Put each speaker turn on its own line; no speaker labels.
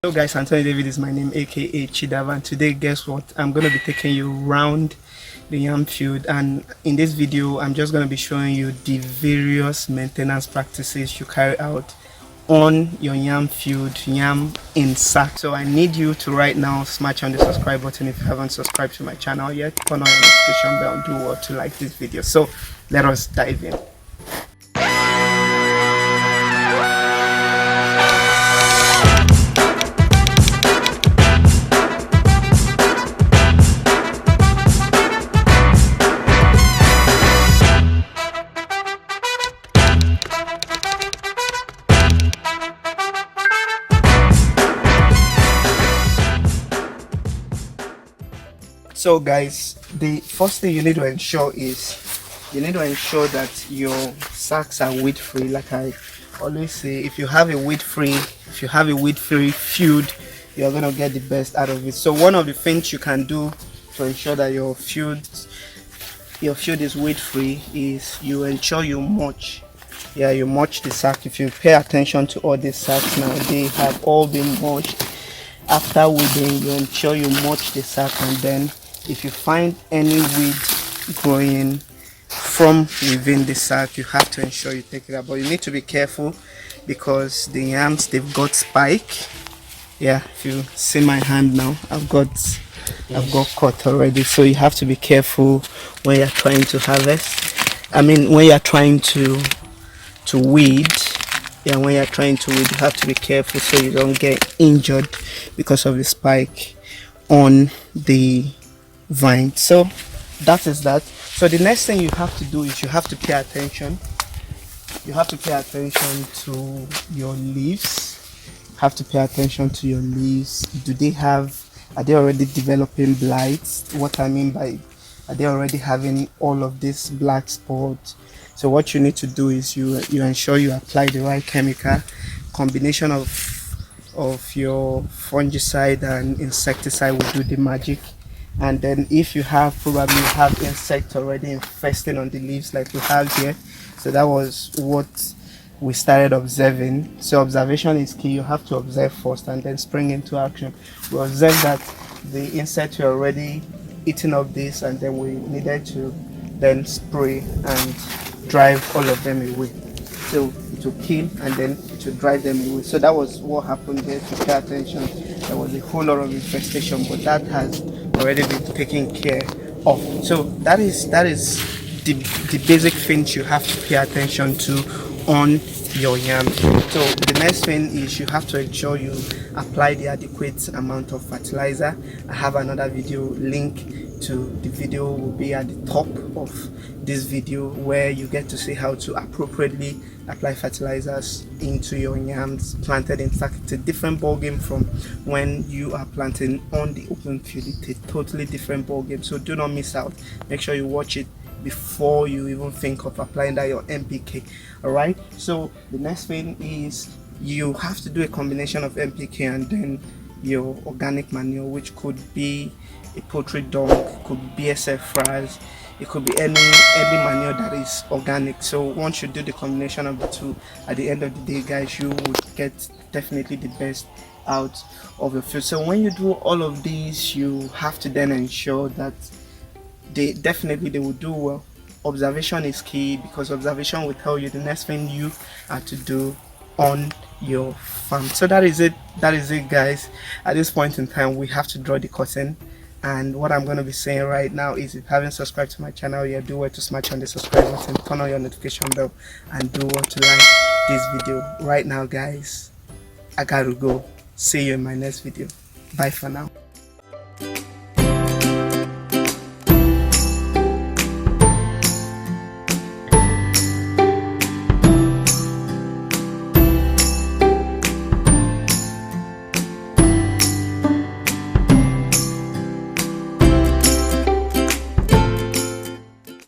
Hello guys, Anthony David is my name, aka Chidava, and today guess what, I'm going to be taking you around the yam field, and in this video I'm just going to be showing you the various maintenance practices you carry out on your yam field, yam in sack. So I need you to right now smash on the subscribe button if you haven't subscribed to my channel yet, turn on your notification bell and do what to like this video. So let us dive in. So guys, the first thing you need to ensure is that your sacks are weed free. Like I always say, if you have a weed free field, you're gonna get the best out of it. So one of the things you can do to ensure that your field is weed free is you ensure you mulch. Yeah, you mulch the sack. If you pay attention to all these sacks now, they have all been mulched. After weeding, you ensure you mulch the sack, and then if you find any weed growing from within the sack, you have to ensure you take it out. But you need to be careful because the yams, they've got spike. Yeah, if you see my hand now, I've got cut already. So you have to be careful when you're trying to harvest. When you're trying to weed. Yeah, when you're trying to weed, you have to be careful so you don't get injured because of the spike on the vine. So that is that. So the next thing you have to do is you have to pay attention to your leaves. Are they already developing blights? What I mean by, are they already having all of this black spots? So what you need to do is you ensure you apply the right chemical combination of your fungicide and insecticide will do the magic. And then if you probably have insects already infesting on the leaves like we have here, so that was what we started observing. So observation is key. You have to observe first and then spring into action. We observed that the insects were already eating up this, and then we needed to then spray and drive all of them away. So it will kill and then it will drive them away. So that was what happened there. To pay attention, there was a whole lot of infestation, but that has already been taken care of. So that is the basic things you have to pay attention to on your yam. So the next thing is you have to ensure you apply the adequate amount of fertilizer. I have another video, link to the video will be at the top of this video, where you get to see how to appropriately apply fertilizers into your yams planted in sack. It's a different ball game from when you are planting on the open field. It's a totally different ball game, so do not miss out. Make sure you watch it before you even think of applying that your NPK. All right, so the next thing is you have to do a combination of NPK and then your organic manure, which could be a poultry dung, could be BSF fries, it could be any manure that is organic. So once you do the combination of the two, at the end of the day guys, you would get definitely the best out of your field. So when you do all of these, you have to then ensure that they will do well. Observation is key, because observation will tell you the next thing you are to do on your farm. So that is it guys. At this point in time, we have to draw the curtain, and what I'm going to be saying right now is, if you haven't subscribed to my channel yet, do well to smash on the subscribe button, turn on your notification bell, and do well to like this video. Right now guys, I gotta go. See you in my next video. Bye for now.